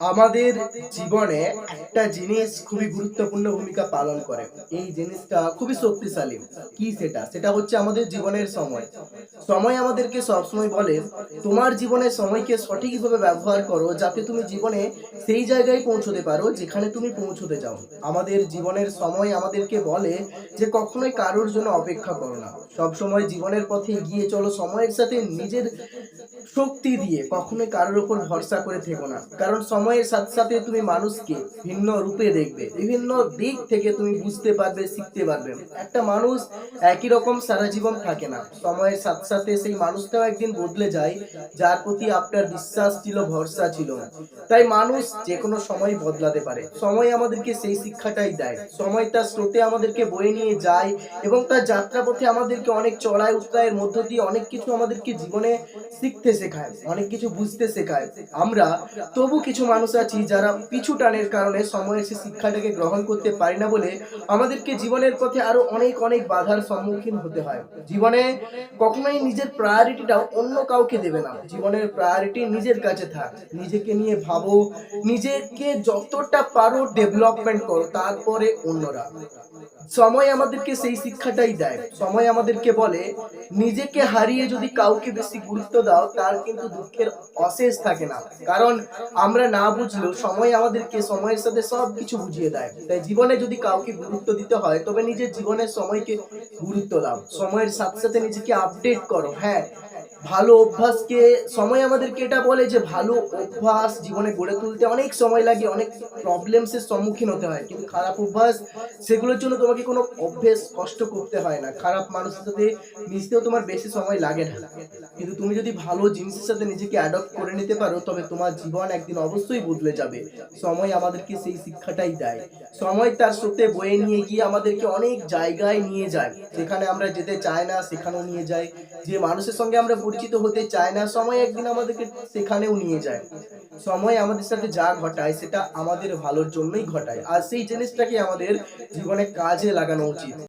আমাদের জীবনে একটা জিনিস খুবই গুরুত্বপূর্ণ ভূমিকা পালন করে। এই জিনিসটা খুবই শক্তিশালী। কি সেটা? সেটা হচ্ছে আমাদের জীবনের সময়। সময় আমাদেরকে সবসময় বলে, তোমার জীবনের সময়কে সঠিকভাবে ব্যবহার করো যাতে তুমি জীবনে সেই জায়গায় পৌঁছতে পারো যেখানে তুমি পৌঁছতে চাও। আমাদের জীবনের সময় আমাদেরকে বলে যে কখনোই কারোর জন্য অপেক্ষা করো না। সবসময় জীবনের পথে এগিয়ে চলো সময়ের সাথে নিজের শক্তি দিয়ে কখনোই কারোর উপর ভরসা করে থেকো না। কারণ সময়ের সাথে সাথে তুমি মানুষকে ভিন্ন রূপে দেখবে। বিভিন্ন দিক থেকে তুমি বুঝতে পারবে, শিখতে পারবে। একটা মানুষ একই রকম সারা জীবন থাকে না। সময়ের সাথে সাথে সেই মানুষটাও একদিন বদলে যায়, যার প্রতি আপনার বিশ্বাস ছিল, ভরসা ছিল। তাই মানুষ যেকোনো সময় বদলাতে পারে। সময় আমাদেরকে সেই শিক্ষাটাই দেয়। সময় তার স্রোতে আমাদেরকে বয়ে নিয়ে যায় এবং তার যাত্রাপথে আমাদেরকে অনেক চড়াই উতরাইয়ের মধ্য দিয়ে অনেক কিছু আমাদেরকে জীবনে শিখতে শেখায়, অনেক কিছু বুঝতে শেখায়। আমরা তবু কিছু মানুষ আছি যারা পিছু টানের কারণে সময়ের সেই শিক্ষাটাকে গ্রহণ করতে পারি না বলে আমাদেরকে জীবনের পথে আরো অনেক অনেক বাধার সম্মুখীন হতে হয়। জীবনে কখনোই নিজের প্রায়োরিটিটা অন্য কাউকে দেবে না। জীবনের প্রায়োরিটি নিজের কাছে থাক। নিজেকে নিয়ে ভাবো, নিজেকে যতটা পারো ডেভেলপমেন্ট করো, তারপরে অন্যরা। সময় আমাদেরকে সেই শিক্ষাটাই দেয়। সময় আমাদেরকে বলে, নিজেকে হারিয়ে যদি কাউকে বেশি গুরুত্ব দাও তার কিন্তু দুঃখের অশেষ থাকে না। কারণ আমরা না বুঝলেও সময় আমাদেরকে সময়ের সাথে সবকিছু বুঝিয়ে দেয়। তাই জীবনে যদি কাউকে গুরুত্ব দিতে হয় তবে নিজের জীবনের সময়কে গুরুত্ব দাও। সময়ের সাথে সাথে নিজেকে আপডেট করো। হ্যাঁ, ভালো অভ্যাসকে সময় আমাদেরকে এটা বলে যে ভালো অভ্যাস জীবনে গড়ে তুলতে অনেক সময় লাগে, অনেক প্রবলেমস এর সম্মুখীন হতে হয়। কিন্তু খারাপ অভ্যাস, সেগুলোর জন্য তোমাকে কোনো অভ্যেস কষ্ট করতে হয় না। খারাপ মানুষের সাথে মিশতেও তোমার বেশি সময় লাগে না। কিন্তু তুমি যদি ভালো জিনিসের সাথে নিজেকে অ্যাডপ্ট করে নিতে পারো তবে তোমার জীবন একদিন অবশ্যই বদলে যাবে। সময় আমাদেরকে সেই শিক্ষাটাই দেয়। সময় তার স্রোতে বয়ে নিয়ে গিয়ে আমাদেরকে অনেক জায়গায় নিয়ে যায়। যেখানে আমরা যেতে চাই না সেখানেও নিয়ে যায়। যে মানুষের সঙ্গে আমরা পরিচিত হতে চাই না, সময় একদিন আমাদেরকে সেখানেও নিয়ে যায়। সময় আমাদের সাথে যা ঘটায় সেটা আমাদের ভালোর জন্যই ঘটায়। আর সেই জিনিসটাকে আমাদের জীবনে কাজে লাগানো উচিত।